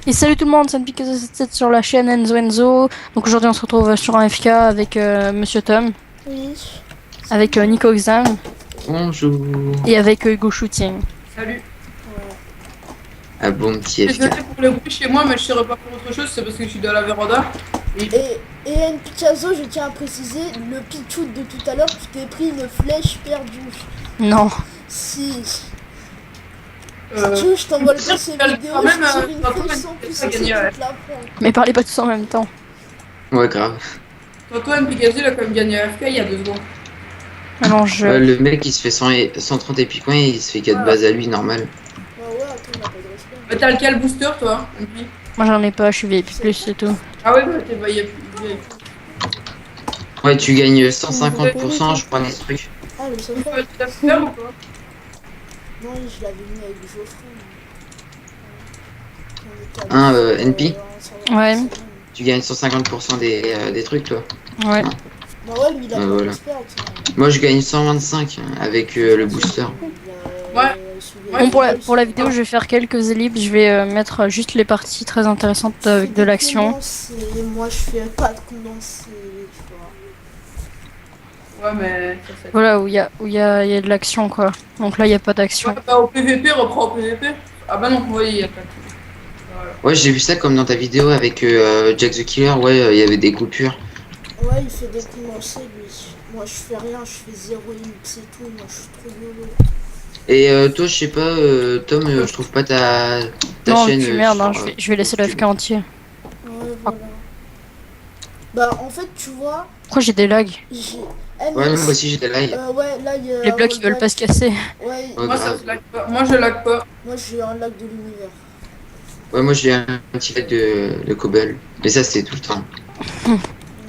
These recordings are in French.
Et salut tout le monde, c'est Npik77 sur la chaîne Enzo Enzo. Donc aujourd'hui on se retrouve sur un FK avec Monsieur Tom, Oui. avec Nico Exam Bonjour. et avec Hugo Shooting. Salut. Un bon petit FK. Désolé pour le bruit chez moi, mais je serais pas pour autre chose, c'est parce que je suis dans la véranda. Et Npikazo, je tiens à préciser, le Pichou de tout à l'heure, tu t'es pris une flèche perdue. Non. Si. Si tu veux, je t'envoie le ces vidéos, quand même, je tire une tantôt, flèche sans elle pousser, a c'est gagné, ouais. toute la prendre. Mais parlez pas tous en même temps. Ouais, grave. Tantôt, Npikazo, il a quand même gagné AFK il y a 2 secondes. Alors je... Le mec il se fait 130 épicons et il se fait 4 bases à lui, normal. Ouais, attends, on a pas de respect. Mais t'as lequel booster, toi, MP? Moi j'en ai pas, je suis VIP+, c'est tout. Ah ouais, bah t'es VIP. Ouais, tu gagnes 150%, je prends des trucs. Ah, le Tu seul peux te faire ou pas? Non, je l'avais mis avec Geoffrey. NP? Ouais. Tu gagnes 150% des trucs, toi. Ouais. Bah ouais, lui, il a pas de Voilà. respect. Moi je gagne 125 avec le booster. Ouais. Bon pour la vidéo je vais faire quelques ellipses, je vais mettre juste les parties très intéressantes avec de l'action. Moi, je fais pas de condensé, tu vois. Ouais, mais. Ça, Voilà, où il y a de l'action quoi. Donc là il y a pas d'action. ouais, bah au PVP, reprends au PVP. Ah bah non, vous voyez, il y a pas de. Voilà. Ouais, j'ai vu ça comme dans ta vidéo avec Jack the Killer, ouais, il y avait des coupures. Ouais, il fait des condensés, lui. Moi, je fais rien, je fais 0 int, c'est tout. Moi, je suis trop yolo. Et toi, je sais pas, Tom, je trouve pas ta Non, chaîne. tu merde, hein, sur, je vais laisser le FK entier. Ouais, voilà. Bah, en fait, tu vois, Pourquoi j'ai des lags? j'ai. Ouais, moi aussi j'ai des lives. Ouais, là, il y a. Les blocs ils veulent pas se casser. Ouais, Ouais, Moi, ça grave. se lag pas. Moi, je lag pas. moi, j'ai un lac de l'univers. Ouais, moi j'ai un petit lag de Cobble. Mais ça, c'était tout le temps.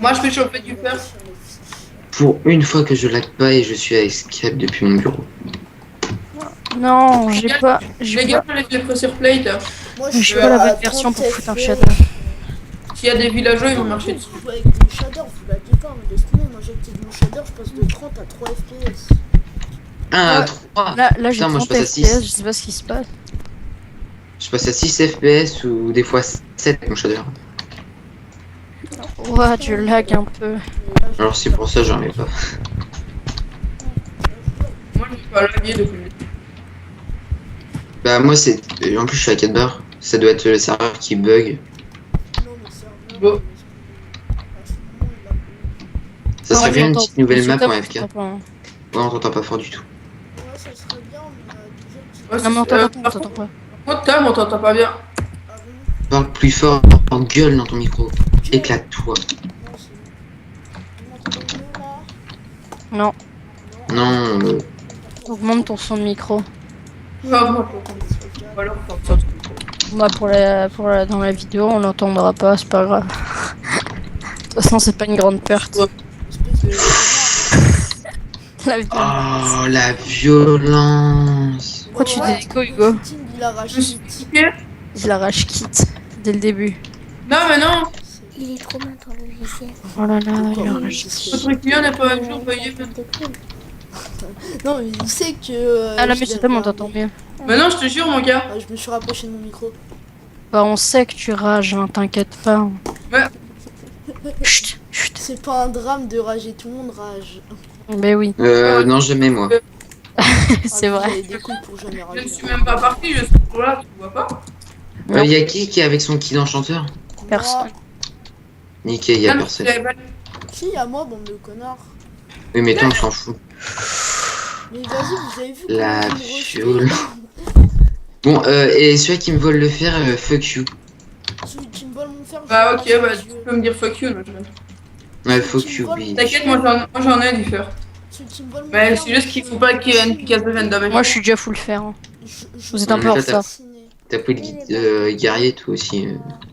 Moi, je fais chauffer du fer. Pour une fois que je lag pas et je suis à Escape depuis mon bureau. Non, j'ai pas... Les gars, je les ferai sur plate. Moi, Je suis pas la bonne version pour foutre un shader. S'il y a des villageois, ils vont marcher dessus. Vous jouez avec mon shader, vous laguez pas, mais laisse tomber, moi j'active mon shader, je passe de 30 à 3 FPS. 1 à Ouais. 3. Là j'ai Putain, moi, 30 je passe à FPS, 6. je sais pas ce qui se passe. Je passe à 6 FPS ou des fois 7 avec mon shader. Ouais, tu lag un peu. Alors c'est pour ça j'en ai pas. Moi, je suis pas lagué depuis le début. Bah moi c'est... En plus je suis à 4 barres. Ça doit être le serveur qui bug. Non, mais c'est Bon. Ça serait bien une petite nouvelle map en Ouais, FK. Ouais, on t'entend pas fort du tout. Ouais, ça serait bien, mais déjà, Ouais, Non mais on t'entend par pas. contre, moi, Tom, on t'entend pas bien. ah bon. Parle plus fort, en gueule dans ton micro. Éclate-toi. Non, c'est bon. Vous m'entendez mieux, là? Non, Non, augmente ton son de micro. Ah, moi, ou alors, t'entends ça. Bah dans la vidéo on l'entendra pas, c'est pas grave. De toute façon c'est pas une grande perte. Ouais. Espèce de... La vidéo. oh la violence. Pourquoi tu Ouais, dis écho, Hugo? mon shooting, il arrache Je me suis vite. piqué. Il arrache quitte dès le début. Non, mais non. Il est trop bien ton logiciel. Oh là là, il Pourquoi arrache Votre client n'est pas un jour, veuillez. Non, mais il sait que... Ah là je mais l'ai c'est tellement on regardé. t'entend mieux. Mais non, je te jure, mon gars. Ouais, je me suis rapproché de mon micro. Bah on sait que tu rages, hein, t'inquiète pas. Ouais. Chut, chut. C'est pas un drame de rager, tout le monde rage. Mais oui, Non jamais moi. c'est Ah, vous vrai. avez des couilles pour jamais Je ne rager. suis même pas parti, je suis toujours là, tu vois pas. Non. Y a qui est avec son kit d'enchanteur? Personne. Nickel, y a Ah, personne. j'avais pas- Si, à moi, bande de connards. Oui mais toi on s'en fout. Mais vas-y, vous avez vu La comment il me fiole. refile. Bon et celui qui me vole le fer, fuck you. Celui qui me vole mon fer, je Bah, vais ok, le bah, lâcher tu aux yeux. peux me dire fuck you, là, je- Ouais fuck you, bitch. T'inquiète, moi j'en ai du fer. Celui qui me vole mon Mais fer, c'est juste qu'il faut pas qu'il y ait une picasse de veine d'homme. Moi je suis déjà full fer. Hein. Vous êtes un Ouais, peu en mais toi, retard. T'as pris le guerrier toi aussi.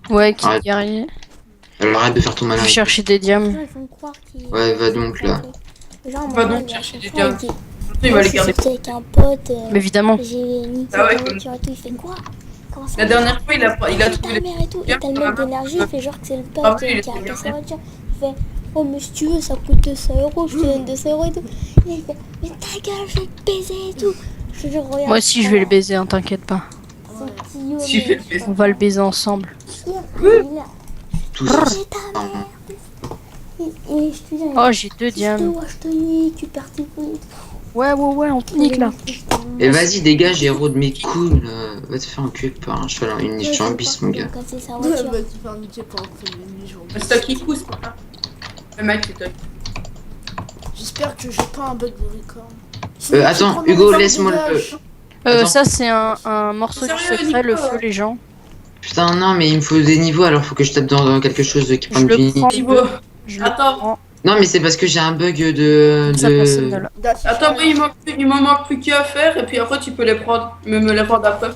Ouais, qui Arrête. guerrier. Alors arrête de faire ton Je malin. vais chercher des diams. Ils vont croire qu'il... Ouais, va donc, là. Genre, Va moi, donc il a chercher son des frère, diamants. il dit, Il va moi, les je garder. suis avec un pote, Mais évidemment. j'ai niqué Ah ouais, ta comme- voiture et tout, il fait quoi? Comment ça La va? dernière fois, il a C'est trouvé ta les. mère et tout, et t'as le mec d'énergie, il fait genre que c'est le pote Après, il est qui a trop bien sa voiture. Il fait, oh mais si tu veux, ça coûte 200 €, je te donne 200 € et tout. Et il fait, mais ta gueule, je vais te baiser et tout. Je te jure, regarde. Moi aussi je vais le baiser, hein, t'inquiète pas. Son Si je fais le On va le baiser ensemble. Tout ça. Oh, j'ai 2 diamants. Tu perds tes couilles. Ouais, on te nique là. Et vas-y, dégage, héros de mes couilles, là. Va te faire enculer par un cheval, une niche en bis, mon gars. Casser sa Ouais, voiture. bah, tu vas niquer par un premier jour. C'est toi qui pousse, c'est pas le mec, c'est toi. J'espère que j'ai pas un bug de record. Attends, Hugo, laisse-moi le. Attends. Ça, c'est un morceau du Sérieux, secret, le Nico feu, les gens. Putain, non, mais il me faut des niveaux, alors faut que je tape dans quelque chose qui prend Je le du prends. Niveau. Je le Attends. prends. Non, mais c'est parce que j'ai un bug de. Ça, personne ne l'a. Attends, moi, il m'en manque plus qu'à faire et puis après tu peux les prendre. Me les prendre après.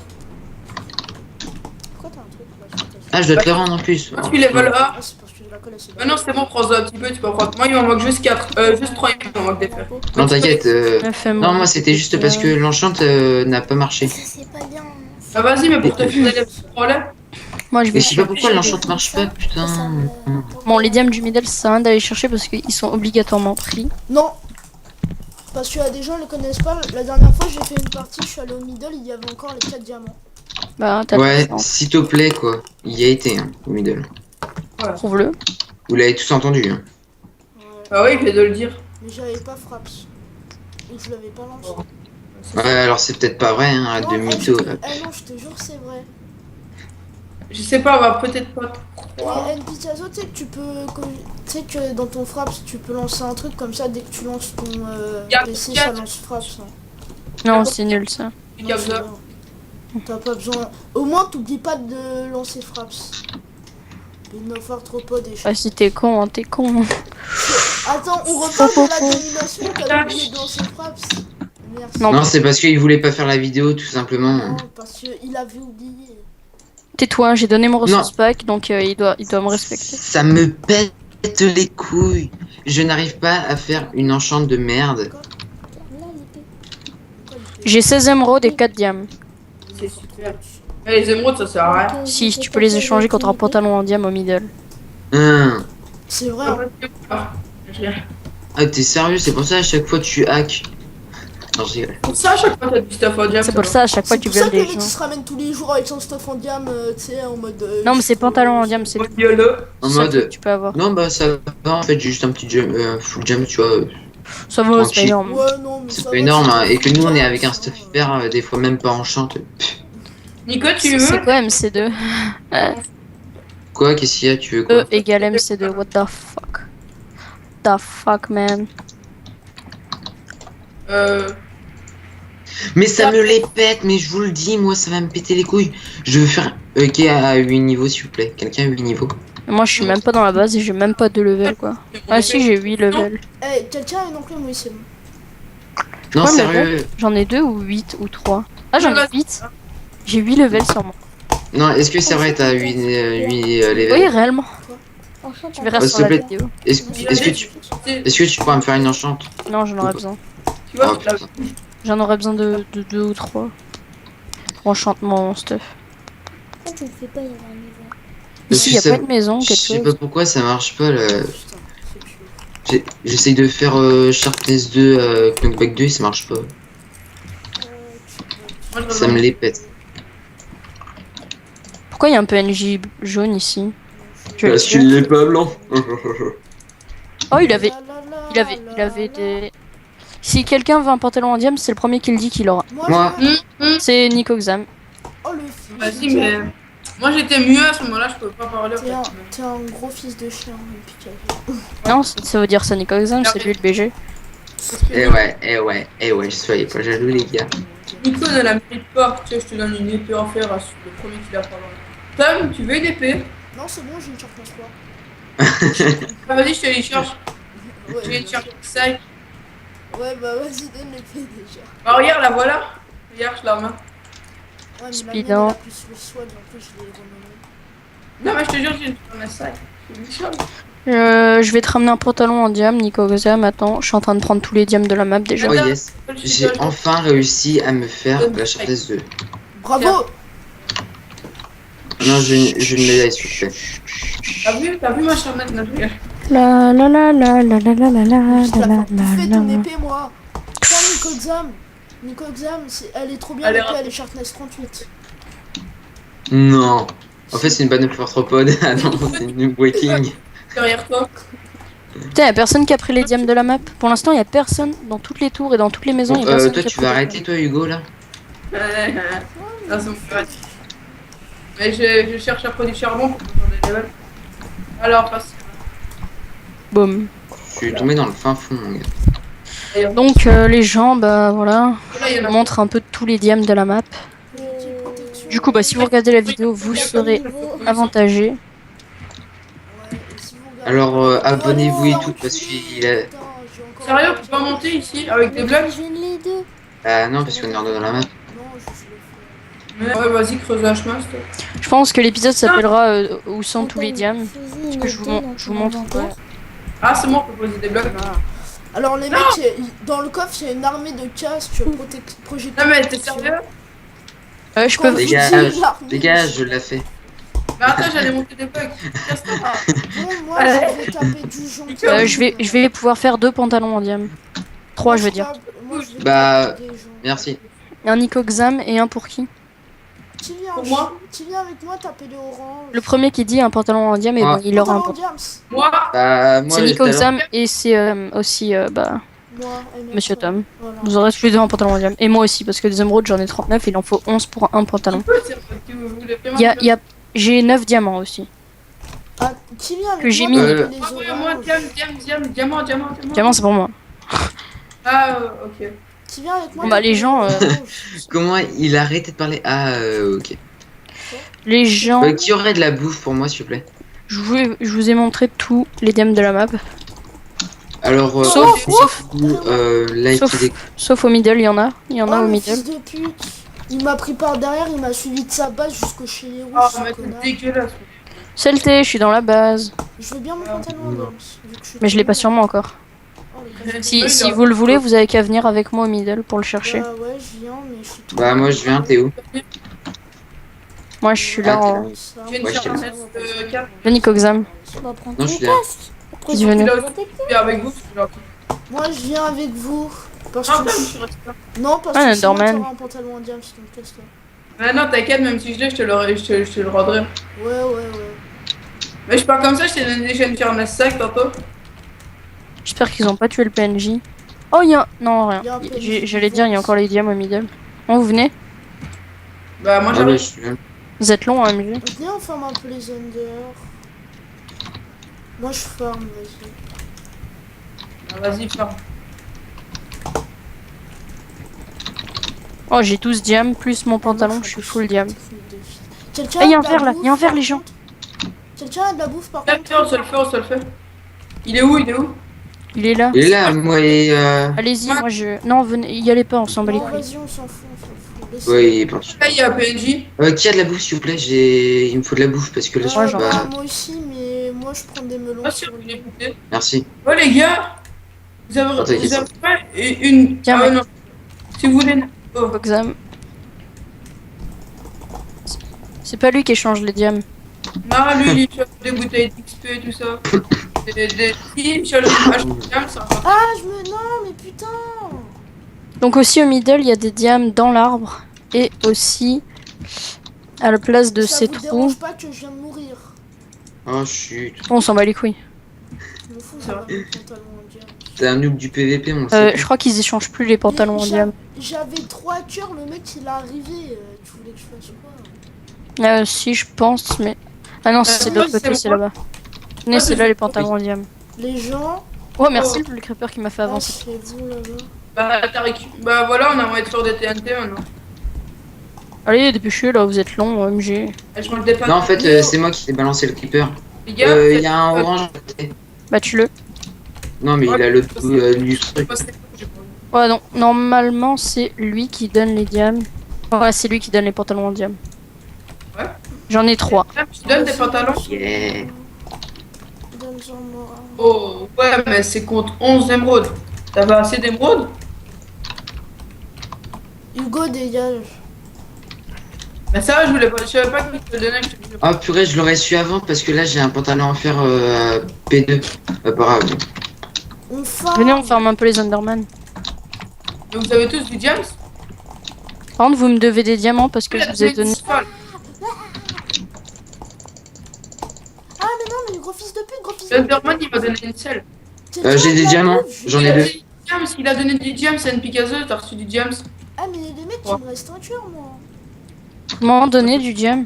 Pourquoi t'as un truc là sur ta Ah, je dois te le rendre en plus. Moi, je suis level 1. Ah, c'est parce que je la connais, c'est Maintenant, c'est bon, prends-en un petit peu, tu peux prendre. Moi, il m'en manque juste 4. Juste 3, il m'en manque des fers. Non, t'inquiète. FM. Non, moi c'était juste parce que l'enchante n'a pas marché. Ça, c'est pas bien. Ah, vas-y, mais pour te finir les problèmes. Moi, je vais Mais je sais pas pourquoi chercher. l'enchante marche pas, putain. Bon, les diamants du middle, ça sert à rien d'aller chercher parce qu'ils sont obligatoirement pris. Non. Parce qu'il y a des gens qui le connaissent pas. La dernière fois, j'ai fait une partie, je suis allé au middle, il y avait encore les 4 diamants. Bah, t'as Ouais, le s'il te plaît, quoi. Il y a été, hein, au middle. Prouve-le. Vous l'avez tous entendu, hein. Ouais. Ah oui, je vais de le dire. Mais j'avais pas fraps. Et je l'avais pas lancé. Ouais, alors c'est peut-être pas vrai, hein, arrête de Non, mytho. je te- là. eh non, je te jure, c'est vrai. Je sais pas, on va peut-être pas. Et NPCazo, tu sais que tu peux. Tu sais que dans ton fraps, tu peux lancer un truc comme ça dès que tu lances ton Garde, PC, garde. ça lance fraps. Hein. Non, c'est nul ça. Non, Comme c'est ça. bien. T'as pas besoin. Au moins, t'oublies pas de lancer fraps. Une offre arthropode et Ah, si t'es con, hein, t'es con. Attends, on reparle de la domination, t'as oublié de lancer fraps. Merci. Non. Non, c'est parce qu'il voulait pas faire la vidéo, tout simplement. Non, parce qu'il avait oublié. Tais-toi, j'ai donné mon ressource pack, donc il doit me respecter. Ça me pète les couilles. Je n'arrive pas à faire une enchante de merde. Là, l'épée. Pourquoi il fait- J'ai 16 émeraudes et 4 diamants. C'est super. Eh, les émeraudes, ça sert à rien. Si, tu peux les échanger contre un pantalon en diamant au middle. Hein. C'est vrai. Hein. Ah, t'es sérieux? C'est pour ça à chaque fois tu hack. Non, je rigole. Pour ça, à chaque fois, t'as du stuff en diable. C'est pour ça, à chaque fois C'est tu pour ça violes que le des mec gens. il se ramène tous les jours avec son stuff en diam, tu sais, en mode. Non, mais c'est pantalon en diamant, c'est le YOLO. En seul truc mode. que tu peux avoir. Non, bah ça va, en fait, j'ai juste un petit jump, full jump, tu vois. Ça va, c'est pas tranquille. énorme. Ouais, non, mais C'est ça pas va, énorme, tu hein, peux et que nous on est faire avec un ça, stuff hyper, des fois même pas enchante. Nico, tu C'est veux quoi MC2? Quoi? Qu'est-ce qu'il y a? Tu veux quoi? E égale MC2, what the fuck? The fuck, man. Mais ça me les pète, mais je vous le dis, moi ça va me péter les couilles. Je veux faire ok à 8 niveaux s'il vous plaît. Quelqu'un a 8 niveaux? Moi, je suis même pas dans la base et j'ai même pas de level, quoi. Ah si, j'ai 8 levels. Eh, quelqu'un a une enclume, oui, c'est bon. Non, Ouais, mais sérieux. J'en ai 2 ou 8 ou 3. Ah, j'en ai 8. J'ai 8 levels sur moi. Non, est-ce que c'est vrai t'as 8 Oui, levels? réellement. Enchante, Tu verras Oh, sur s'il la te plaît. vidéo. Est-ce que tu pourras me faire une enchante? Non, j'en aurais besoin. Tu vois, Oh, putain. J'en aurais besoin de 2 ou 3. Pour enchantement stuff. pourquoi tu le fais pas, il y a un niveau. Ici, y a pas de maison, Je quelque sais chose. pas pourquoi ça marche pas là. Putain, c'est chaud. J'essaye de faire Sharpness 2, Knockback 2 et ça marche pas. Ça me les pète. Pourquoi y a un PNJ jaune ici? Je vais le Parce tirer. qu'il est pas blanc. Oh, il avait des... Si quelqu'un veut un pantalon en diam, c'est le premier qui le dit qu'il aura. Moi. je veux- C'est Nico Xam. Oh, le fils. Vas-y, mais. Moi, j'étais mieux à ce moment-là, je peux pas parler. En fait. T'es un gros fils de chien, Pikachu. Non, ça veut dire ça Nico Xam, c'est lui le BG. Eh ouais, soyez pas jaloux les gars. Nico ne la mérite pas. Tu sais, je te donne une épée en fer à le premier qui l'a pas vendu. Tom, tu veux une épée? Non, c'est bon, j'ai une charte en 3. Ah, vas-y, je te les cherche. Ouais, Tu viens de bah, chercher 5. ouais, bah vas-y, donne l'épée déjà. Ah, regarde, la voilà. Regarde, je la remets. Ouais, mais la mienne, Speedant. elle a plus le soin, en plus, je l'ai renommé. Non, mais je te jure, j'en ai 5. C'est méchant. Je vais te ramener un pantalon en diam, Nico Xam. Attends, je suis en train de prendre tous les diams de la map déjà. Oh yes, j'ai enfin réussi à me faire la Sharpness 2. Bravo! Non, je ne médaille s'il vous plaît. T'as vu ma charmette, là, regarde. La la la la la la la la la Je te la la fais bouffer la ton la. épée, moi. Tiens, Nico Xam. Nico Xam, elle est trop bien, Elle est l'épée, rapide. elle est Sharpness 38. Non. En fait, c'est une banane arthropode. Ah non, c'est une breaking. Derrière toi. Putain, y'a personne qui a pris les diams de la map. Pour l'instant, y a personne dans toutes les tours et dans toutes les maisons. Bon, Y a personne toi, qui a tu pris vas les arrêter, toi, Hugo, là? Non, c'est mon frère. Mais je cherche après du charbon pour faire des levels. Alors, passe. Boum. Je suis tombé dans le fin fond, mon gars. D'ailleurs, Donc, les gens, bah voilà, là, il y en on a montre un peu tous les diams de la map. Du coup, bah si vous regardez la vidéo, vous serez avantagé. Alors, abonnez-vous et tout, parce qu'il a... Sérieux, tu peux pas monter ici avec des blocs? Je les deux. Ah non, parce qu'on est dans la map. Ouais, vas-y, creuse la chemin, s'il te plaît. Je pense que l'épisode s'appellera Où sont tous les diams. Parce Que je vous montre. Ouais. Ah, c'est bon, on peut poser des blocs. Alors les mecs, dans le coffre, il y a une armée de casques projectiles. Non, mais t'es sérieux? Je peux. Dégage, je l'ai fait. Mais attends, j'allais monter des blocs. Casse-toi. Bon, moi, je vais taper du jonc. Je vais pouvoir faire 2 pantalons en diam. 3, je veux dire. Moi, je vais Bah, taper des joncs. Merci. Un Nicoxam et un pour qui? Qui vient, Pour moi qui vient avec moi taper les oranges. Le premier qui dit un pantalon en diam, et Ah. bon, il aura un Pantalon pantalon. Diams. Moi, Bah, moi, C'est tout à l'heure- Nicoxam et c'est aussi bah, Moi, et Monsieur toi. Tom. Voilà. Vous aurez tous les deux un pantalon en diam. Et moi aussi, parce que des émeraudes, j'en ai 39, il en faut 11 pour un pantalon. tu peux dire que vous voulez faire J'ai 9 diamants aussi. Ah, qui vient avec Que j'ai moi mis. taper les Ah, moi, oranges. diamant. Diamant, c'est pour moi. Ah, ok. Qui vient avec moi Bah, taper les gens, oranges. Comment il a arrêté de parler? Ah, ok. Les gens, Qui aurait de la bouffe pour moi, s'il vous plaît? je vous ai montré tous les diams de la map. Alors, Sauf- like sauf- des... Sauf au middle, il y en a. Il y en a Oh, au le middle. fils de pute. Il m'a pris par derrière, il m'a suivi de sa base jusqu'au chez les rouges. Oh, ce mais connard. c'est dégueulasse. Saleté, je suis dans la base. Je veux bien mon pantalon en Diams, vu que je suis Mais je l'ai pas tombée. sur moi encore. Oh, le café. Si vous le voulez, vous avez qu'à venir avec moi au middle pour le chercher. Bah ouais, je viens, mais je suis tout. Bah, moi, je viens, t'es où? Moi, je suis là Ah, en. Ça. J'ai une Ouais, je charge t'aime. 4. Le Nicoxam. Tu vas prendre Non, ton je suis là. casque. Après, Qui tu venait vas Je protecter. suis avec vous, c'est gentil. Moi, je viens avec vous. Parce Non, que je suis resté là. Non, parce Ah, que sinon Underman. t'auras un pantalon en Diams, donc casse-toi. Mais non, t'inquiète, même si je l'ai, je te le rendrai. Ouais. Mais je parle comme ça, je t'ai donné déjà une ferme 5 tantôt. J'espère qu'ils ont pas tué le PNJ. Oh, il y a. Non, rien. Il y a un PNJ. J'allais dire, il y a encore les diams au middle. Bon, vous venez? Bah, moi Ah, bah, j'arrive. je suis là. Vous êtes long, hein, MJ? Venez, on ferme un peu les under. Moi, je farm, vas-y. Ah, vas-y, ferme. Oh, j'ai 12 diams plus mon pantalon, je suis full diam. Quelqu'un Ah, il y a a un de la verre là, bouffe, il y a un verre, par les gens. contre Quelqu'un a de la bouffe par On contre se le fait. Il est où? Il est là. Il est là, moi, et... Allez-y, moi je. Non, venez, y allez pas, on s'en bat les Non, couilles. vas-y, on s'en fout. Laissez. Ouais, il est parti. Là, il y a PNJ. Qui a de la bouffe, s'il vous plaît? Il me faut de la bouffe, parce que là, Ouais, je j'en peux ai. pas... Moi aussi, mais moi, je prends des melons. Pas sûr qu'il est coupé. Merci. Oh, les gars, vous avez t'inquiète. pas une. Tiens, Ah, mec. non. Si vous voulez. Oh. Exam. C'est pas lui qui échange les diams. Non, lui, il cherche des bouteilles d'XP et tout ça. Il cherche des ça va. Ah, non, mais putain. Donc aussi au middle, il y a des diams dans l'arbre. Et aussi à la place de Ça ces vous trous. dérange pas que je viens de mourir. Oh, chut. On s'en bat les couilles. Je me fous, ça va, mon pantalon en Diams. T'es un noob du PVP, on le sait. Je crois qu'ils échangent plus les pantalons en Mais diam. J'avais 3 cœurs, le mec il est arrivé. Tu voulais que je fasse quoi? Si, je pense, mais. Ah non, c'est de l'autre ouais, côté, c'est c'est moi. là-bas. Tenez, c'est là les pantalons en diam. Les gens. Oh, merci le creeper qui m'a fait Ah, avancer. c'est vous là-bas. Bah voilà, on a moyen de faire des TNT maintenant. Allez, dépêchez là, vous êtes long, OMG. Et je mange des pâtes. Non, en fait, c'est moi qui t'ai balancé le creeper. Les gars, Il y a un orange à côté. Bah, tue-le. Non, mais il a le du truc. Ouais, non, normalement, c'est lui qui donne les diams. Ouais, c'est lui qui donne les pantalons en diam. Ouais. J'en ai 3. Je te donne des pantalons. Yeah. Donne-en moi. Oh, ouais, mais c'est contre 11 émeraudes. T'avais assez d'émeraudes? Hugo dégage. Mais ça, je savais pas que je te le donnais. Oh purée, je l'aurais su avant parce que là j'ai un pantalon en fer P2. Pas grave. On farm. Venez, on ferme un peu les Underman. Mais vous avez tous du diams? Par contre, vous me devez des diamants parce que je vous ai donné. gros fils de pute, gros fils de pute. L'Enderman, il m'a donné une selle. C'est toi J'ai de des la diamants, bouffe, j'en ai deux. James, il a donné du James, c'est une Picasso, t'as reçu du James. Ah, mais les mecs, il me reste un cœur, moi. Comment donner du diam?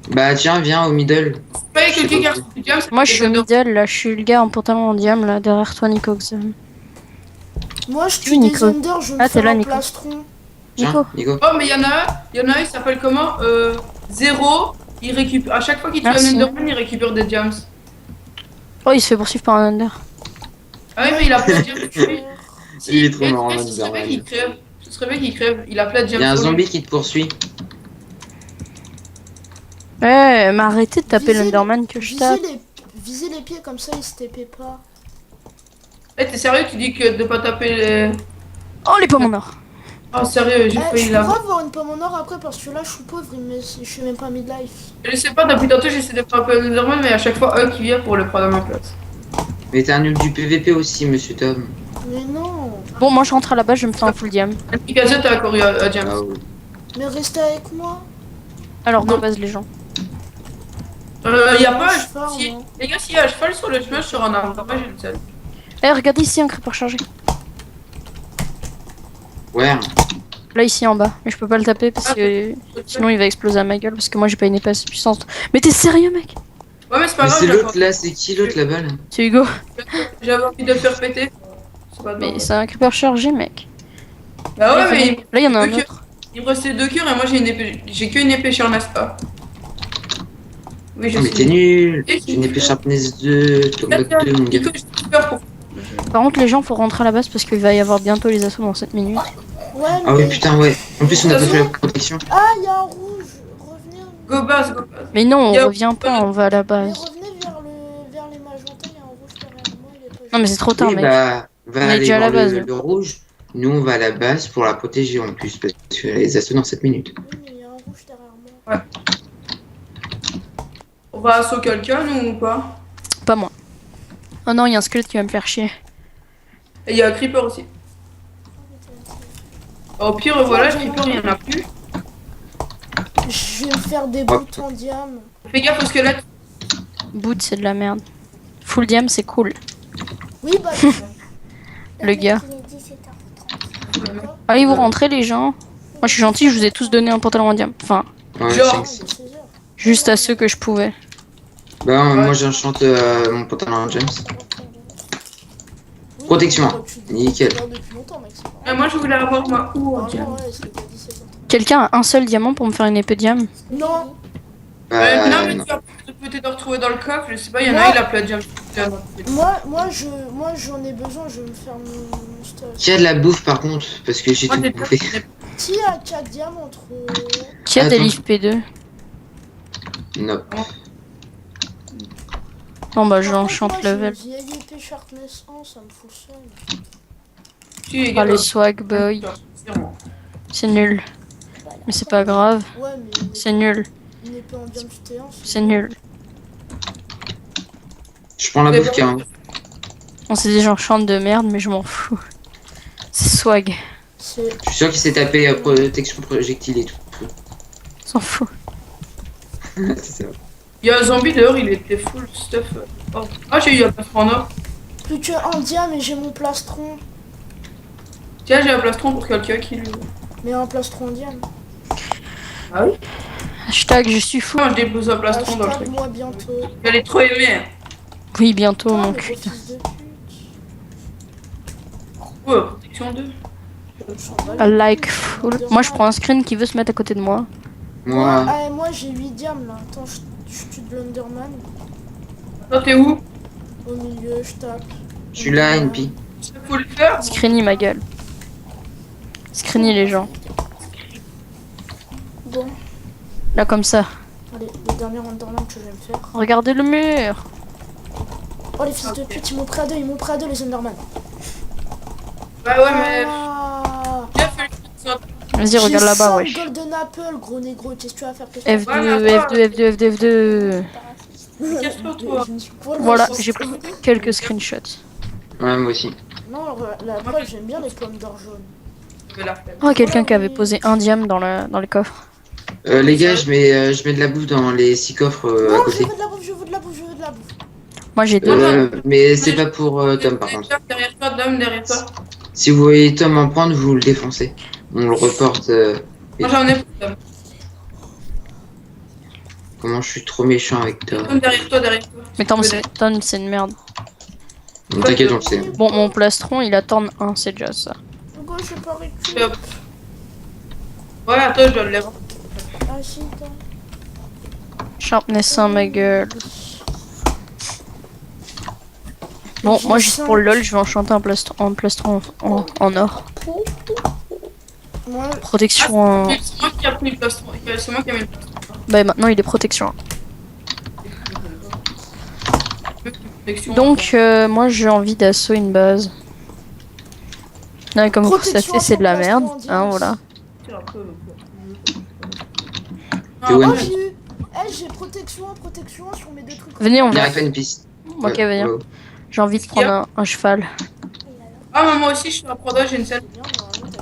Bah tiens, viens au middle. Pas quelqu'un qui a reçu du James. Moi, je suis au middle, là. Je suis le gars en pantalon en diam, là, derrière toi, Nico. Moi, je Oui, tue des Nico. Ender, je me Ah, t'es fais là, un Nico. plastron. Tiens, Nico. Nico. Oh, mais il y en a un, il s'appelle comment Zéro. Il récupère. À chaque fois qu'il tue un Merci. Enderman, il récupère des James. Oh, il se fait poursuivre par un under. Ah oui, mais il a plein de James. Il est trop marrant, Ce serait bien Enderman. qu'il crève. Ce serait bien qu'il crève. Il a plein de James. Il y a un sur lui. zombie qui te poursuit. Ouais, mais arrêtez de taper Visez- l'Enderman que je tape. Visez les pieds comme ça, ils se TP pas. Eh, t'es sérieux? Tu dis que de pas taper les. Oh, les pommes en or. Oh, sérieux, j'ai Eh, failli je là. pourrais avoir une pomme en or après parce que là, je suis pauvre, je suis même pas midlife. Je sais pas, depuis tantôt j'essaie de frapper un Enderman, mais à chaque fois, eux qui vient pour le prendre à ma place. Mais t'es un nul du PVP aussi, monsieur Tom. Mais non. Bon, moi, je rentre à la base, je me fais un full diam. Picasso, t'as accouru à James. Ah oui. Mais restez avec moi. Alors, Non. de base, les gens. Y a pas. Je farm, Si... hein. Les gars, s'il y a un cheval sur le chemin, sur un arbre, j'ai une selle. Eh, regardez ici, un creeper chargé. Ouais. Là, ici, en bas. Mais je peux pas le taper parce que sinon, il va exploser à ma gueule parce que moi, j'ai pas une épée assez puissante. Mais t'es sérieux, mec? Ouais, mais c'est pas Mais grave, c'est j'avais l'autre là, c'est qui l'autre là-bas là? C'est Hugo. envie de le faire péter. C'est pas Mais grave. c'est un creeper chargé, mec. Bah ouais, mais Là, il y en a un deux cœurs. autre. Il me restait 2 cœurs et moi j'ai une épée. J'ai qu'une épée sur Nasta. Oui, je Oh, mais sais. t'es nul! Et J'ai une épée sharpness 2, tomate 2, mon gars. Nico, j'ai peur pour. Par contre, les gens, faut rentrer à la base parce qu'il va y avoir bientôt les assauts dans 7 minutes. Ouais, Ah oui, mais... putain, ouais. En plus, on a pas fait la protection. Ah, il y a un rouge. Revenez. Go base, go base. Mais non, on Yo. revient pas, on va à la Mais base. revenez vers les magentas, il y a un rouge derrière moi, il est pas Non, mais c'est trop tard, Oui, mec. bah, On va est aller déjà à la voir base, le, là. le rouge. Nous, on va à la base pour la protéger en plus, parce que les assauts dans 7 minutes. Oui, mais il y a un rouge derrière moi. On va assaut quelqu'un, nous ou pas? Pas moi. Oh non, il y a un squelette qui va me faire chier. Et il y a un creeper aussi. Au pire, voilà, le creeper, il y en a plus. Je vais me faire des bouts en diam. Fais gaffe au squelette. Boot, c'est de la merde. Full diam, c'est cool. Oui, bah... Le gars. Il est 17h30. Allez, vous rentrez, les gens. Moi, je suis gentil, je vous ai tous donné un pantalon en diam. Enfin, Ouais, Genre. thanks. de 16 heures. juste à ceux que je pouvais. Bah, Ouais. moi, j'enchante mon pantalon James. Oui, Protection, bah, tu- nickel. tu l'as depuis longtemps, mec, c'est pas Et moi, je voulais avoir ma ou grave. en diam. Ouais, c'est pas 17 heures. Quelqu'un a un seul diamant pour me faire une épée diam? Non, Non, mais Non. tu vas peut-être retrouver dans le coffre, je sais pas, il y en a Ouais. un, il a plein de diam. moi j'en ai besoin, je vais me faire mon stuff. Qui a de la bouffe par contre? Parce que j'ai Moi, tout j'ai bouffé. Qui a 4 diamants entre... Qui a des Attends. livres P2? Non. Bon, bah, Par j'enchante contre, moi, level. j'ai une vieille épée Sharpness 1, ça me fout le seum. Tu Ah, les swag boy. C'est nul. Mais c'est pas grave. Ouais, mais C'est nul. une épée en diam T1, C'est nul. Je prends la C'est bouffe bon. carrément. On sait déjà chante de merde, mais je m'en fous. C'est swag. c'est... Je suis sûr qu'il s'est tapé protection projectile et tout. S'en fout. C'est ça. Il y a un zombie dehors, il était full stuff. Oh. Ah, j'ai eu un plastron en or. Plus que un diam et j'ai mon plastron. Tiens, j'ai un plastron pour quelqu'un qui le. Mais un plastron en diam. Ah oui? Hashtag je suis fou. Moi, je dépose un plastron dans le Hashtag truc. moi bientôt. Elle est trop aimée. Hein. Oui, bientôt, Oh, mon mais cul. gros fils de pute. Ouais, protection 2. Je s'en bats I les like couilles, full. c'est Moi, je normal. prends un screen qui veut se mettre à côté de moi. Moi, Ah, et moi j'ai 8 diams là. Attends, je tue de l'Underman. Toi, t'es où? Au milieu, je tape. je suis là, NP. Faut le faire. Screeny, ma gueule. Screeny, les gens. Bon, Là, comme ça. allez, le dernier Underman que je vais me faire. Regardez le mur. Oh, les fils de pute, ils m'ont pris à deux, les Underman. Bah ouais, mais. Ah, Bien fait le truc. Vas-y, regarde là-bas, J'ai wesh. 5 Golden Apple, gros négro, qu'est-ce que tu vas faire? Qu'est-ce que tu vas F2, F2, F2, F2, F2. faire Casse-toi, toi. Je me suis pas Voilà, lancé. j'ai pris quelques screenshots. Ouais, moi aussi. Non, la preuve, j'aime bien les pommes d'or jaune. Je vais la faire. Oh, quelqu'un qui avait posé un diam dans le coffre. Les gars, je mets de la bouffe dans les 6 coffres à Non, je côté. veux de la bouffe, je veux de la bouffe, je veux de la bouffe. Moi j'ai deux. Mais c'est pas pour Tom par contre. Derrière toi, Dom, derrière toi. Si vous voyez Tom en prendre, vous le défoncez. On le reporte. Moi j'en ai pour Dom. Comment je suis trop méchant avec toi. Dom, derrière toi, derrière toi. Mais Tom, c'est une merde. Bon, t'inquiète, on le sait. Bon, mon plastron, il attend 1, c'est déjà ça. Pourquoi j'ai pas réussi? Ouais, attends, je dois le lever. Ah si, attends. Sharpness 1, ma gueule. Bon, moi juste pour le lol, je vais enchanter un plastron en or. Moi, Protection en... C'est moi qui a pris le plastron. C'est moi qui a mis le plastron. Bah maintenant il est protection. Donc moi j'ai envie d'assaut une base. Non, comme vous ça fait c'est de la merde. Hein, voilà. T'es où, oh, Anne? j'ai protection sur mes deux trucs. Venez, on Il va. arrive à une piste. Ok, viens. Ouais. J'ai envie de prendre un cheval. Ah, mais moi aussi, je suis à Prodo, j'ai une selle.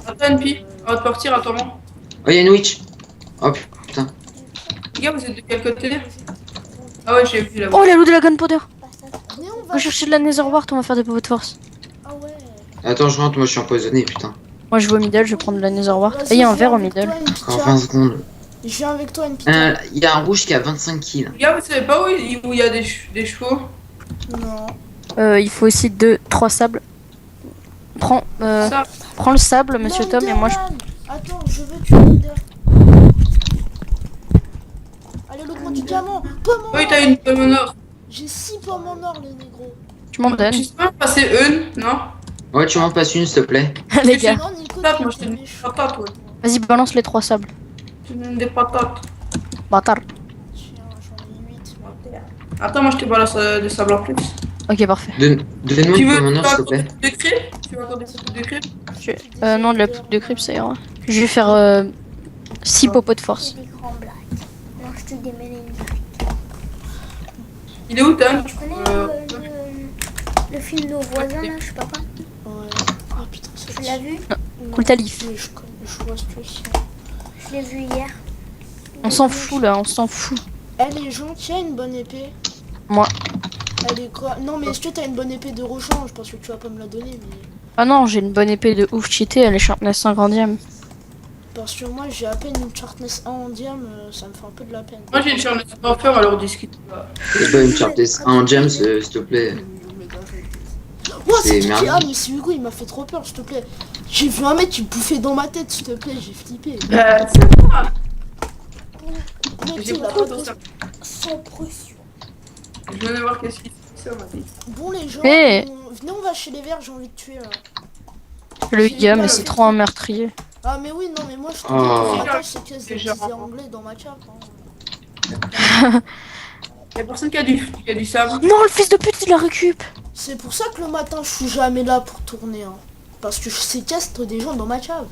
Attends, NP, on va te partir, attends. Oh, y'a une witch. Oh putain. Les gars, vous êtes de quel côté? Ah ouais, j'ai vu là-bas. Oh, la loup de la gunpowder. Venez, on On va va chercher de la nether wart, on va faire des pots de force. Ah ouais. Attends, je rentre, moi je suis empoisonné, putain. Moi je vais au middle, je vais prendre de la nether wart. Vas-y, Et il y a un je verre au viens avec middle. toi, une Encore pizza. 20 secondes. Je viens avec toi une pizza. Il y a un rouge qui a 25 kills. Les gars, vous savez pas où il y a des chevaux? Non. Il faut aussi 3 sables. Prends le sable, monsieur Tom, et moi je... Enderman. Attends, je veux tuer Ender. Allez, loot-moi du diamant. Pomme en Oui, or. t'as une pomme en or. J'ai 6 pommes en or, les négros. Tu m'en donnes. Tu sais pas passer une, non? Ouais, tu m'en passes une, s'il te plaît. Les gars, Non, Nico, Patates, moi je t'es te donne des méchant. patates, ouais. vas-y balance les 3 sables. Je te donne des patates. Bâtard. Tiens, j'en ai 8. Attends, moi je te balance des sables en plus. Ok, parfait. Donne-moi Tu une veux pomme en or, s'il te encore des plaît. petites de crêpes? Tu veux encore des petites de crêpes? Non, de la poudre de creep, ça ira. Je vais faire 6 popos de force. C'est des grands blagues. Non, je te démêle une blague. Il est où, Tom? Tu connais le film Nos voisins, là, je sais pas quoi? Ouais. Ah putain, c'est Tu l'as vu? Cool ta leaf. Mais je connais, je vois ce que c'est. Je l'ai vu hier. On s'en fout là, on s'en fout. Elle est gentille, a une bonne épée. Moi. Elle est quoi? Non, mais est-ce que t'as une bonne épée de rechange? Parce que tu vas pas me la donner, mais. Ah non, j'ai une bonne épée de ouf cheatée, elle est sharpness 50ème. Parce que moi j'ai à peine une sharpness 1 en diam, ça me fait un peu de la peine. Moi j'ai une charme de faire, alors on discute. C'est pas une sharpness 1 en gems, s'il te plaît. Moi c'est C'est qui merdique. Ah mais c'est Hugo, il m'a fait trop peur, s'il te plaît. J'ai vu un mec qui bouffait dans ma tête, s'il te plaît, j'ai flippé. C'est moi. Mec, J'ai il a beaucoup pas de de... ça. Sans pression. Je viens de voir qu'est-ce qui se passe, on m'a dit. Bon les gens, Eh. venez on va chez les verts, j'ai envie de tuer là. Le gars, mais c'est trop un meurtrier. Ah mais oui, non mais moi je te Oh. dis que l'avantage c'est qu'il y a des Déjà. petits anglais dans ma chat. Hein. Y'a personne qui a du sable. Non, le fils de pute, il la récup. C'est pour ça que le matin je suis jamais là pour tourner. Hein. Parce que je séquestre des gens dans ma cave.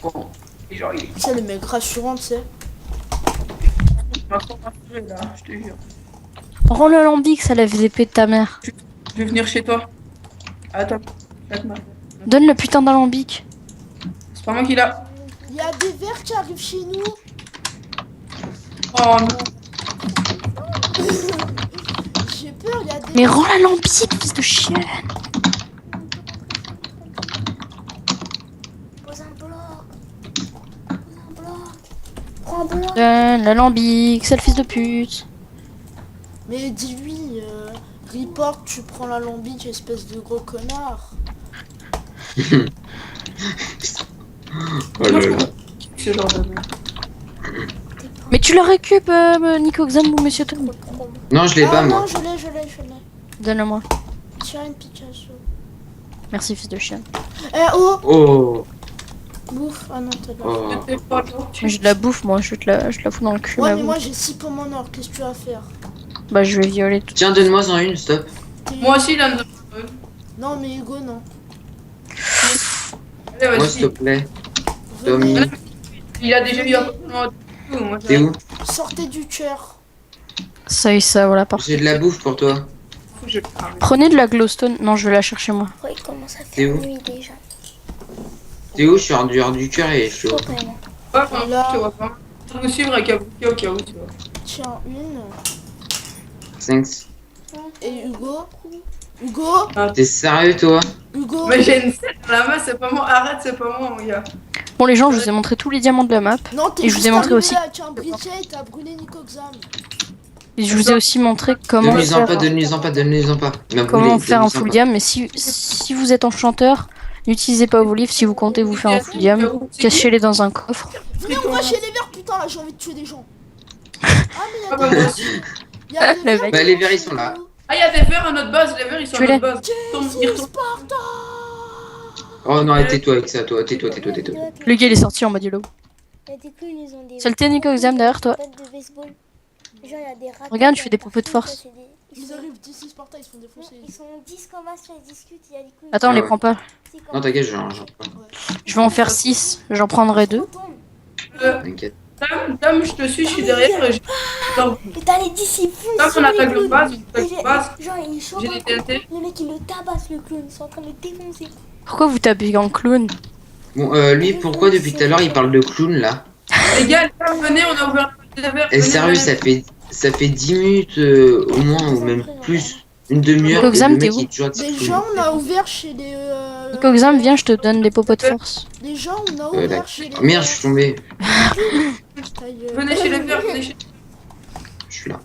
Bon. Et genre, il est Tu sais, le mec rassurant, tu sais. trop rassuré là, je te jure. Rends le lambic, ça lève l'épée de ta mère. Je vais venir chez toi. Attends. Attends. Donne le putain d'alambic. C'est pas moi qui l'a. Il y a des verts qui arrivent chez nous. Oh non. J'ai peur, il y a des... Mais rends l'alambic, fils de chienne. Pose un bloc. Pose un bloc. Prends un bloc. Donne l'alambic, c'est le fils de pute. Mais dis-lui, report, tu prends l'alambic, espèce de gros connard. Oh là là. Ce genre de. Mais tu la récup, Nico Xam ou Monsieur Tom. Non, je l'ai Ah pas, non, moi. je l'ai. Donne-le-moi. Tiens, une Picasso. Merci, fils de chienne. Eh oh, Oh. bouffe. Ah non, t'as de la... Oh. C'était pas gentil. Moi, j'ai de la bouffe, moi, je te la fous dans le cul, Ouais, ma mais bouffe. moi j'ai 6 pommes en or, qu'est-ce que tu vas faire? Bah, je vais violer tout. Tiens, donne-moi en une, stop. Moi aussi, là. Non, mais Hugo, non. Allez, Moi, s'il te vas-y. plaît. Venez, Tommy. Il a déjà eu un peu de moi, T'es où? sortez du cœur. Ça et ça, voilà, parfait. J'ai de la bouffe pour toi. je... Prenez de la glowstone. Non, je vais la chercher, moi. Ouais, il commence à T'es faire où? nuit déjà. T'es où? Je suis hors du cœur et chaud. Faut quand même. Ouais, enfin, je te vois pas. Je vais vous suivre avec Kabuki au cas où, tu vois. tiens une. Thanks. Et Hugo, T'es sérieux, toi? Mais j'ai une scène dans la main, c'est pas moi. Arrête, c'est pas moi, mon gars. Bon, les gens, je vous ai montré tous les diamants de la map. non, t'es Et je vous ai juste montré arrivé aussi- là, tu as un briquet et t'as brûlé Nico Xam. Et je vous ai aussi montré comment Donne-lui-en faire, pas, donne-lui-en pas, donne-lui-en pas. Il m'a comment brûlé, faire un donne-lui-en full pas. diam. Mais si vous êtes enchanteur, n'utilisez pas vos livres si vous comptez vous faire un full diam. Cachez-les dans un coffre. Venez, on va chez les verts, putain, là, j'ai envie de tuer des gens. Ah, mais Ah bah moi aussi. y a des Le verts. mec. Bah, les verts, ils sont là. Ah, il y a des verres à notre base, les verres ils sont à Tu notre base. C'est Sparta. Oh non, tais-toi avec ça, toi, tais-toi. Le gars il est sorti en mode YOLO. Il y a des clowns, ils ont des. Saleté Nico Xam derrière toi. battes de baseball. Genre, il y a des raquettes, Regarde, il y je a fais des un propos de parfum, force. ça, c'est des- Ils arrivent d'ici Sparta, ils se font défoncer. Ils sont 10 comme ça, ils discutent, il y a des clowns. Attends, on Ah les ouais. prend pas. Non, t'inquiète, j'en Je vais en faire 6. J'en prendrai 2. t'inquiète. Dame, je te suis, je suis derrière. Et Et t'as les 10, ils font Dame, sur on les attaque le clowns. base, on Et attaque le base. Genre, ils chantent J'ai un des coup. TNT. Le mec, il le tabasse, le clown. Ils sont en train de le défoncer. Pourquoi vous tapez en clown? Bon, lui, pourquoi depuis tout à l'heure il parle de clown là? Les gars, venez, on a ouvert des verres. Et venez, sérieux, venez. ça fait 10 minutes au moins, ou même plus, une demi-heure. Nico que Xam, le t'es mec, où? il est toujours avec ses Déjà, clowns. on a ouvert chez les. Nico Xam, viens, je te donne des popos de force. Déjà, on a Là. ouvert chez les. Merde, je suis tombé. Ta gueule. Venez chez les verres, venez chez Je suis là.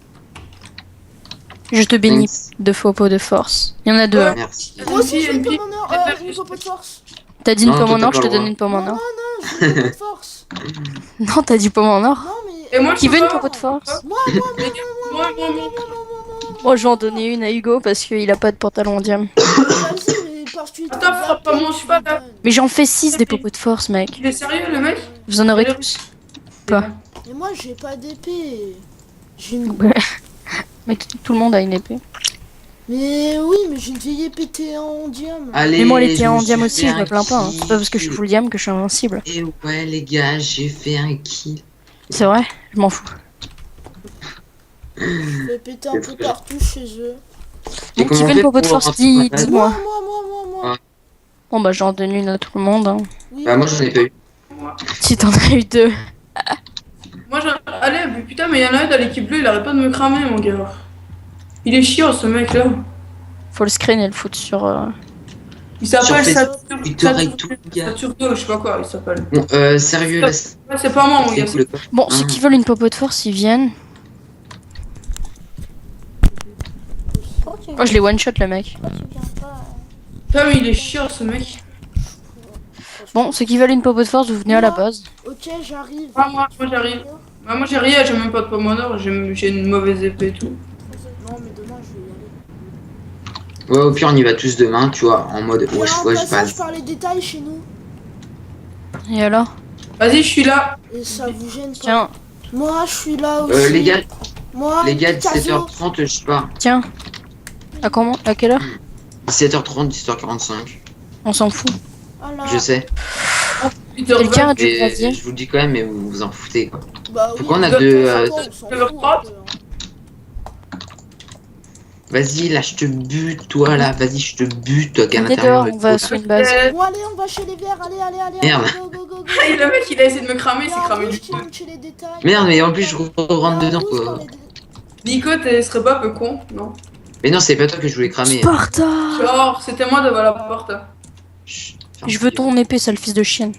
Je te bénis Thanks. de popos de force. Il y en a 2. Ouais. Hein. Merci. Moi aussi, j'ai une MP, pomme en or. Une pomme de force. T'as dit une Non, pomme toi, en t'as or, pas je te le donne droit. une pomme en Non, or. non, j'ai une pomme de force. Non, t'as dit pomme en or. Non, mais. Et moi, je Qui peux veut une pas. popo de force? Moi, Moi. Moi, je vais en donner une à Hugo parce qu'il a pas de pantalon en diam. vas-y, mais parce que tu Attends, frappe pas mon cheval, là. Mais j'en fais 6 des popos de force, mec. Il est sérieux, le mec? Vous en aurez tous. Pas. Mais moi, j'ai pas d'épée. J'ai une. Ouais. Mais tout le monde a une épée. Mais oui, mais j'ai une vieille épée T1 en diam. Allez, Mais moi, les je en me diam suis aussi, fait je me un plains pas. Hein. C'est pas parce que je suis kill. full diam que je suis invincible. Et ouais, les gars, j'ai fait un kill. C'est vrai? Je m'en fous. Je vais péter un C'est peu vrai. partout chez eux. Et Donc, comment qui on veut une fait popo de pour force? rentrer dans la base Dis-moi. Moi. Bon, bah, j'en donne une à tout le monde. Hein. Oui, Bah, moi, j'en ai pas eu. Si t'en as eu 2. Moi, allez, mais putain, mais il y en a un dans l'équipe bleue, il arrête pas de me cramer, mon gars. Il est chiant, ce mec-là. Faut le screen et le foutre sur. Il s'appelle Sur Twitter et Saturdo, tout, gars. Saturdo, je sais pas quoi, il s'appelle. Bon, sérieux, là, Ouais, c'est pas moi, mon gars. c'est le pas. Bon, ceux qui veulent une popo de force, ils viennent. Pourquoi tu Oh, je les one-shot, le mec. pourquoi tu viens pas Putain, mais il est chiant, ce mec. Bon, ceux qui veulent une popo de force, vous venez à la base. Ok, j'arrive. Ah, moi j'arrive. Bah, moi j'ai rien, j'ai même pas de pomme en or, j'ai une mauvaise épée et tout. Non, mais demain, je vais y aller. Ouais, au pire, on y va tous demain, tu vois, en mode Il y a wesh, un wesh, passage base. par les détails chez nous. Et alors? Vas-y, je suis là. Et ça vous gêne pas. Tiens, Moi, je suis là aussi. Les gars, Moi, Picasso. 17h30, je sais pas. tiens. À comment? À quelle heure? 17h30, 17h45. On s'en fout. Voilà. Je sais. Quelqu'un a du Et clavier? je vous le dis quand même, mais vous vous en foutez, quoi. Bah oui. Pourquoi on a de deux, temps en temps, on s'en deux fout, heures un peu, hein. Vas-y, là, je te bute, toi, là. Vas-y, je te bute, toi, qui est à Venez l'intérieur. dehors, on va sur une base. Bon, allez, on va chez les verts. Allez. Merde. Go. Et le mec il a essayé de me cramer, il s'est Là, cramé en du plus, coup. tu montes chez les détails. Merde, mais en plus, je rentre Là, dedans, en plus, quoi. par les dé- Nico, serais pas un peu con, non? Mais non, c'est pas toi que je voulais cramer. Sparta! Genre, c'était moi devant la porte. Chut, Je veux ton épée, sale fils de chienne.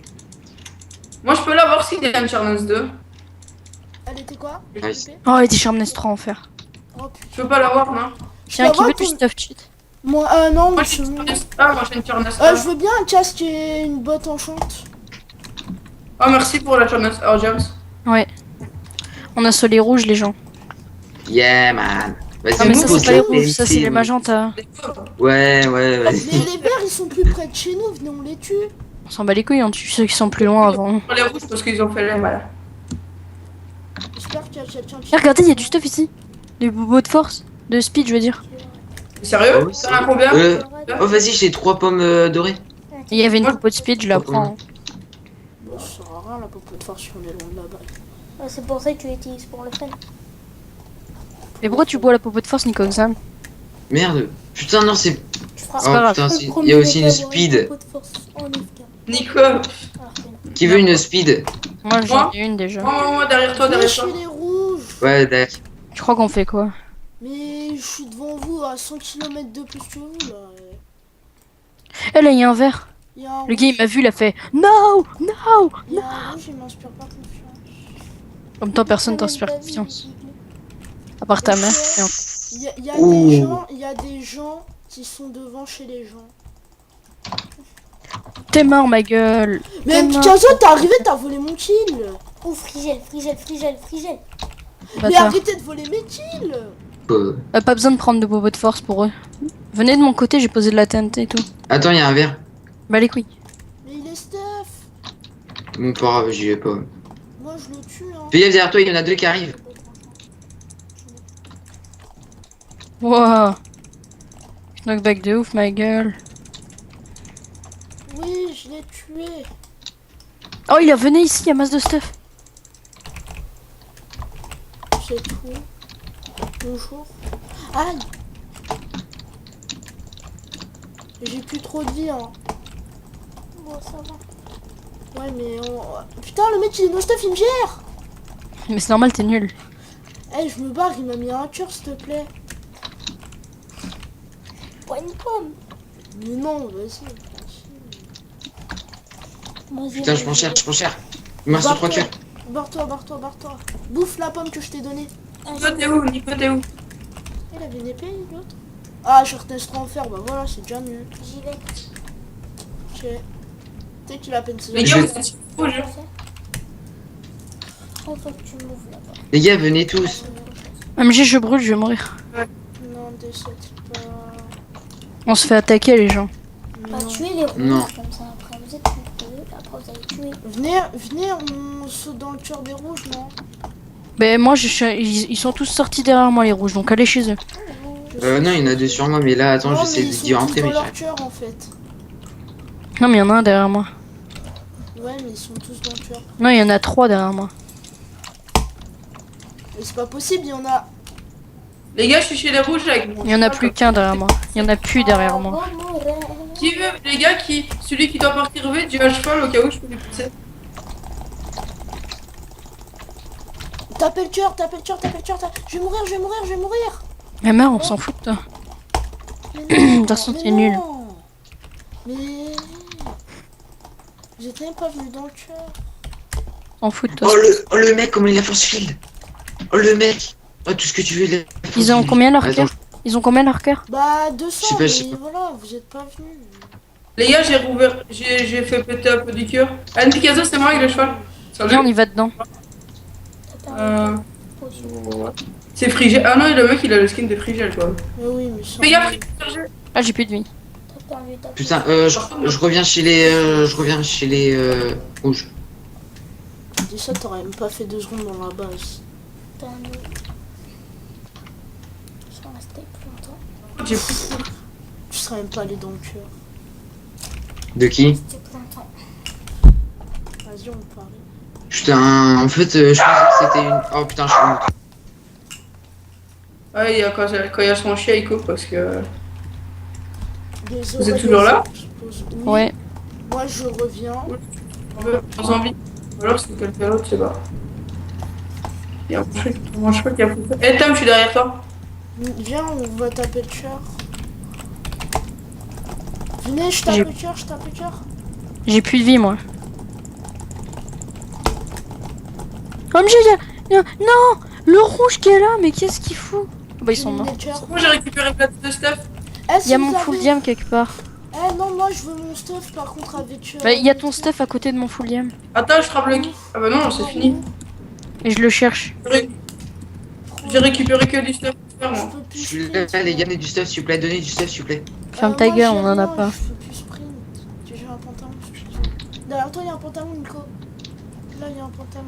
Moi je peux l'avoir s'il y a une Charnance 2. Elle était quoi? Nice. l'épée Oh, et des Sharpness 3 en fer. Oh putain. Je peux pas l'avoir, non? Je Tiens, peux qui avoir veut du ton- stuff cheat? Moi, non, Moi mais j'ai c'est une bon. Charnance. Ah, moi j'ai une Charnance. Je veux bien un casque et une botte enchante. Ah, merci pour la Charnance. Oh, James. Ouais. On a soleil rouge, les gens. Yeah, man. Vas-y, Ah, mais ça, pose c'est pas les la rouges, ça, c'est TNT, les ouais. magentas. Ouais, Mais vas-y. les verts, ils sont plus près de chez nous. Venez, on les tue. On s'en bat les couilles, on tue ceux qui sont plus loin avant. Les rouges parce qu'ils ont fait les mal. J'espère qu'il y a quelqu'un qui. Eh, regardez, il y a du stuff ici. Des bobos de force. De speed, je veux dire. Sérieux? Ah oui, T'en as combien? Oh, vas-y, j'ai 3 pommes dorées. Et il y avait une popo de speed, je la prends. Bon, ça sert à rien la popo de force si on est loin de là-bas. Ah, c'est pour ça que tu l'utilises pour le fun. Mais pourquoi tu bois la popo de force, Nico Xam? Merde. Putain, non, c'est. Tu feras C'est pas Oh grave. putain, le il premier y a aussi une mec à avoir speed. popo de force en FK. Nico. Alors que non. Qui veut une speed? Moi, j'en ai une déjà. Moi, derrière toi, Venez derrière chez toi. les rouges. Ouais, d'accord. Je crois qu'on fait quoi? Mais je suis devant vous à 100 km de plus que vous là. Eh là, il y a un verre. Il y a un Le gars, il rouge, m'a vu, il a fait No! No! il y a un rouge, il m'inspire pas confiance. Comme toi, personne t'inspire confiance. À part ta mère. Et en- Il y a Ouh. des gens, il y a des gens qui sont devant chez les gens. T'es mort, ma gueule. Mais T'es mort. Picasso, t'es arrivé, t'as volé mon kill. Oh, frigel, frigel, frigel, frigel. Mais Bâtard. arrêtez de voler mes kills. Pas besoin de prendre de bobos de force pour eux. Venez de mon côté, j'ai posé de la TNT et tout. Attends, il y a un verre. Bah les couilles. Mais il est Steph. Bon, pas grave, j'y vais pas. Moi je le tue hein. Fais gaffe derrière toi, il y en a deux qui arrivent. Wow. Knockback de ouf, ma gueule. Oui, je l'ai tué. Oh, il est venu ici, il y a masse de stuff. C'est tout. Bonjour. Aïe. J'ai plus trop de vie hein. Bon, ça va. Ouais mais putain le mec il est no stuff, il me gère. Mais c'est normal, t'es nul. Eh je me barre, il m'a mis un cœur s'il te plaît. Prends une pomme. Mais non, vas-y. Moi, Putain, je prends cher, je prends cher. Il me reste 3 cœurs. Barre-toi, barre-toi, barre-toi. Bouffe la pomme que je t'ai donnée. Nico, t'es où? Nico, t'es où? Il avait une épée l'autre. Ah, je retesterai en fer, bah voilà, c'est déjà mieux. J'y vais. Ok. Tu sais qu'il a à peine ses Les Je gars, vais- vous êtes rouge. Oh, faut que tu m'ouvres là-bas. Les gars, venez tous. MG, je brûle, je vais mourir. Non, décide pas. On se fait attaquer, les gens. Pas Non. tuer les rouges Non. comme ça. Après, vous êtes plus peu. Après, vous allez tuer. Venez, on saute dans le cœur des rouges, non? Ben moi, ils sont tous sortis derrière moi, les rouges, donc allez chez eux. Non, il y en a deux sur moi, mais là, attends, Non, j'essaie mais ils d'y sont rentrer, tous mais dans j'y leur arrive. cœur en fait. Non, mais il y en a un derrière moi. Ouais, mais ils sont tous dans le cœur. Non, il y en a 3 derrière moi. Mais c'est pas possible, il y en a. Les gars, je suis chez les rouges avec mon Il y en a cheval, plus comme- qu'un derrière moi. Il y en a plus derrière moi. Ah, bon, ouais. Qui veut, les gars, celui qui doit partir vite, j'ai un cheval au cas où je peux lui pousser. Tapez le cœur, tapez le cœur, tapez le cœur. Je vais mourir, je vais mourir, je vais mourir. Mais merde, on s'en fout de toi. Mais non, De toute façon, mais t'es nul. non. Mais. Vous êtes même pas venu dans le cœur. On s'en fout de toi. Oh, le mec, comment il a force field. Oh, le mec. Oh, tout ce que tu veux, il a force Ils ont field. combien leur Attends, cœur? Ils ont combien leur cœur? Bah 200, Je sais mais pas. voilà, vous êtes pas venus. Les gars, j'ai rouvert, j'ai fait péter un peu du cœur. Anne Picasso, c'est moi avec le cheval. Salut. Viens, on y va dedans. T'as perdu Euh, ta potion. c'est Frigel. Ah non, le mec, il a le skin de Frigel, quoi. Mais oui, mais sans. Fais gaffe, Frigel. Ah, j'ai plus de vie. T'as perdu ta Putain, potion. je reviens chez les. Je reviens chez les. Rouges. Dis ça, t'aurais même pas fait 2 secondes dans la base. T'as un autre. Ça va rester plus longtemps. J'ai plus. Tu serais même pas allé dans le cœur. De qui? Rester plus longtemps. Vas-y, on parie. Putain, en fait, je pensais que c'était une. Oh putain, je suis mort. Ouais, quand il y a son chien, il coupe parce que. Désolé, Vous êtes toujours là? je pose- Oui. Ouais. Moi, je reviens. Sans envie. Ou alors c'est quelqu'un d'autre, je sais pas. Il y a un cheval qui a poussé. Eh Tom, je suis derrière toi. Viens, on va taper le cœur. Venez, je tape J'ai- le cœur, je tape le cœur. J'ai plus de vie, moi. MG, non! Le rouge qui est là, mais qu'est-ce qu'il fout? Bah, ils sont morts. Le cœur. Moi j'ai récupéré plein de stuff. Eh, Il y a si mon vous full avez- diam quelque part. Eh non, moi je veux mon stuff par contre avec. Bah, il y a ton stuff à côté de mon full diam. Attends, je frappe le. Ah bah non, c'est fini. Et je le cherche. J'ai récupéré que du stuff. Je Moi. peux plus Je suis sprint. là, les gars, donnez du stuff, s'il vous plaît, donnez du stuff, s'il vous plaît. Ferme ta moi, gueule, j'ai on en a rien, pas. Je peux plus sprint. J'ai un pantalon. Derrière toi, il y a un pantalon, Nico. Là, il y a un pantalon.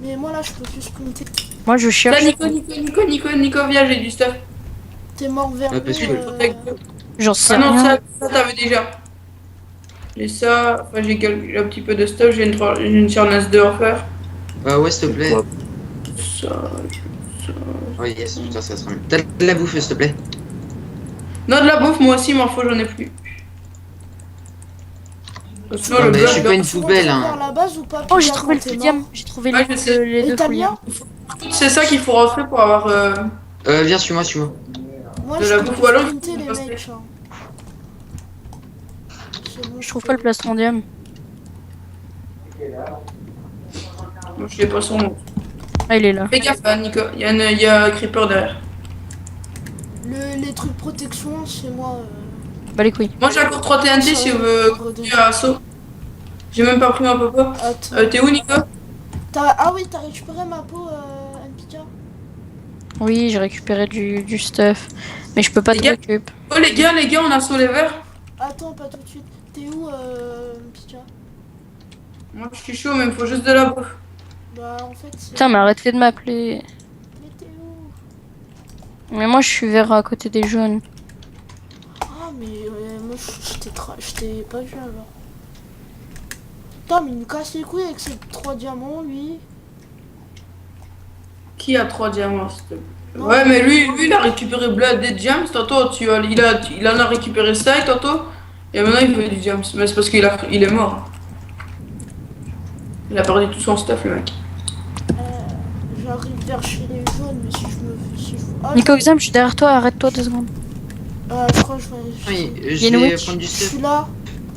Mais moi là, je peux plus sprinter. Moi, je Là, cherche. Nico, viens, j'ai du stuff. T'es mort vers Ah, parce nous, que- J'en sais Ah non, rien. ça t'avais déjà. J'ai ça, enfin, j'ai un petit peu de stuff, j'ai une charnasse de refaire. Ouais, s'il te plaît. Ça. Oh yes, putain, ça sera mieux. T'as de la bouffe, s'il te plaît. Non, de la bouffe, moi aussi, il m'en faut, j'en ai plus. Sinon, Ah, le bah, bug, je suis pas une Tu rentres poubelle, vers hein. la base ou pas? Oh, j'ai Puis trouvé le quand t'es full diam. mort. J'ai trouvé Ouais, je sais. les Et deux t'as full le diam. mien? C'est ça qu'il faut rentrer pour avoir. Viens, suis-moi, suis-moi. Moi, De je la peux bouffe, ou alors, sprinter je les peux passer. mecs. Hein. C'est bon, Je trouve pas le plastron diam. Moi, je l'ai pas son nom. Ah, il est là. Fais gaffe, hein, Nico. Il y a un creeper derrière. Les trucs protection, c'est moi. Bah les couilles. Moi, j'ai encore 3 TNT si vous veux continuer à assaut. J'ai même pas pris ma popo. Attends. T'es où, Nico? Ah oui, t'as récupéré ma peau, NPK. Oui, j'ai récupéré du stuff. Mais je peux pas Les te gars. récup. Oh, les gars, on a assaut les verts. Attends, pas tout de suite. T'es où, NPK? Moi, je suis chaud, mais il me faut juste de la bouffe. Bah, en fait, c'est. Putain, mais arrêtez de m'appeler. Mais t'es où? Mais moi je suis vert à côté des jaunes. Ah, mais moi, je t'ai pas vu alors. Putain, mais il nous casse les couilles avec ses 3 diamants, lui. Qui a 3 diamants, s'il te plaît? Non. Ouais, mais lui, il a récupéré des diams. Tantôt, il en a récupéré 5 tantôt. Et maintenant, il veut du diams. Mais c'est parce il est mort. Il a perdu tout son stuff, le mec. J'arrive vers chez les jaunes, mais si je... Ah, Nico Exam, je suis derrière toi, arrête-toi 2 secondes. je crois que je vais... Oui, y a je une vais witch. prendre du Je stuff. suis là.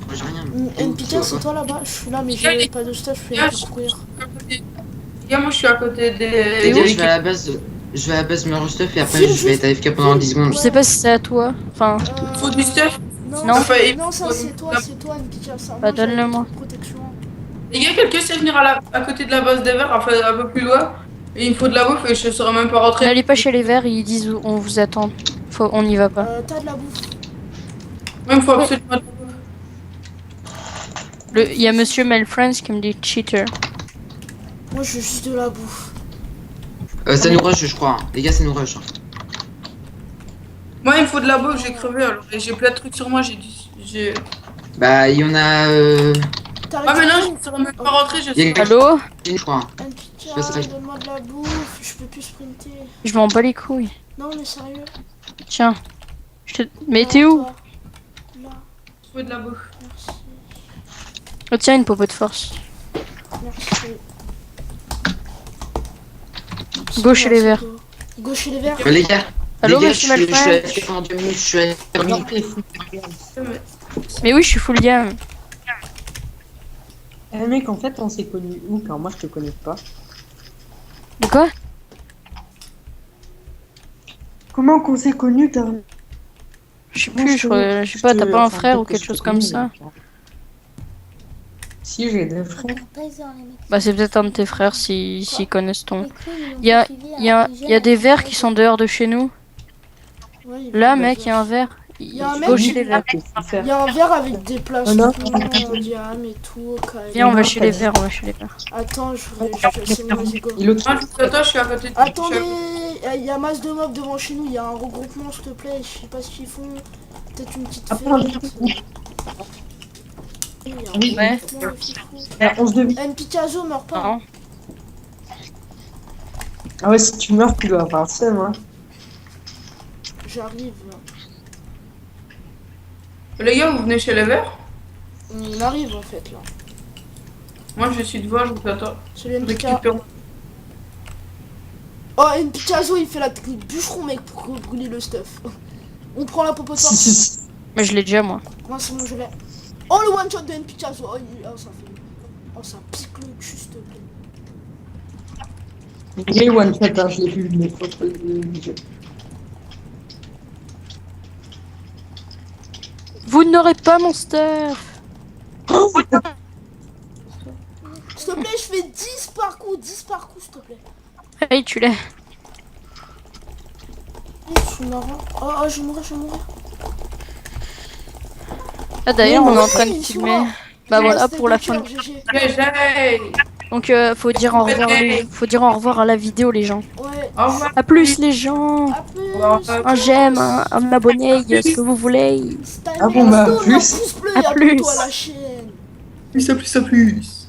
Moi, j'ai rien. NPK, c'est toi là-bas? Je suis là, mais j'ai pas de stuff, je fais un peu courir. Les gars, moi, je suis à côté Les des. gars, je vais à la base. Je vais à la base me stuff et après Si, je vais être AFK pendant 10 secondes. Je sais pas si c'est à toi. Enfin, Faut du stuff. Non, Non. Enfin, non, ça c'est toi, NPK, ça. Bah, donne-le-moi. Protection. Les gars, quelqu'un sait venir à côté de la base des verts, enfin un peu plus loin. Et il me faut de la bouffe et je serai même pas rentré. n'allez pas chez les verts, ils disent on vous attend. On n'y va pas. T'as de la bouffe. Moi, il me faut absolument de la bouffe. Il y a Monsieur Melfriends qui me dit cheater. Moi, je veux juste de la bouffe. Ça nous rush, je crois. Hein. Les gars, ça nous rush. Hein. Moi, il me faut de la bouffe, j'ai crevé alors. Et j'ai plein de trucs sur moi, j'ai. Bah, il y en a. T'as Ah, mais non, récupéré je serai même pas rentré, je Il y a sais. Allô? Une, je crois. Hein. sais pas. NPK, donne-moi de la bouffe. Je peux plus sprinter. Je m'en bats les couilles. Non, mais sérieux. Tiens. Mais t'es où? Toi. Là, Il faut de la bouffe. merci. Oh tiens, une popo de force. Merci. Gauche et les verts. Gauche et les verts. Les gars. Allô, les gars, monsieur je suis Malfred? AFK pendant 2 minutes. Je suis AFK. Mais oui, je suis full game. Eh mec, en fait, on s'est connus où quand moi je te connais pas? De quoi? Comment qu'on s'est connus t'as... Je sais plus, je sais pas, t'as pas un frère ou quelque chose comme ça? Si, j'ai deux frères. Bah c'est peut-être un de tes frères s'ils connaissent ton... Il y a des verts qui sont dehors de chez nous. Ouais, Là mec, il y a un verre. y a un mec Gauche qui- et les verts. Il y a un verre avec des places non. en diam et tout. Quand même. Viens, on va chez les verts, on va chez les verts. Attends, c'est bon, vas-y, go. Et l'autre, Moi, je suis à côté de. Attendez, il y a masse de mobs devant chez nous, il y a un regroupement s'il te plaît, je sais pas ce qu'ils font. Peut-être une petite Attends, fête. Il y a un Oui. Ouais. regroupement, le fifou. 11 de vie. Npikazo meurt pas. Non. Ah ouais, si tu meurs, tu dois avoir le seum, hein. J'arrive. Les gars, vous venez chez les verts? On arrive en fait là. Moi, je suis devant, je vous attends. C'est le NPK. Récupère. Oh, Npikazo il fait la technique bûcheron mec pour brûler le stuff. On prend la popote. Mais je l'ai déjà moi. Moi c'est bon, je l'ai. Oh le one shot de Npikazo. Oh, ça fait. Oh ça pique le cul s'il te plaît. Il est one shot, hein, je l'ai vu, mais faut pas le jeu. Vous n'aurez pas mon stuff. S'il te plaît, je fais 10 par coup, s'il te plaît. Hey, tu l'as. Je suis marrant. Oh, je vais mourir. Ah d'ailleurs, on est en train de Oui, filmer. moi. Bah Il voilà restait pour la deux fin. cœurs, GG. GG. Donc faut dire au revoir. Faut dire au revoir à la vidéo les gens. Ouais. Au revoir. À plus les gens. À plus. Un j'aime, un abonné, ce que vous voulez. C'est un Ah bon, bah, milestone, plus. un pouce bleu À et plus. abonne-toi à la chaîne. Plus.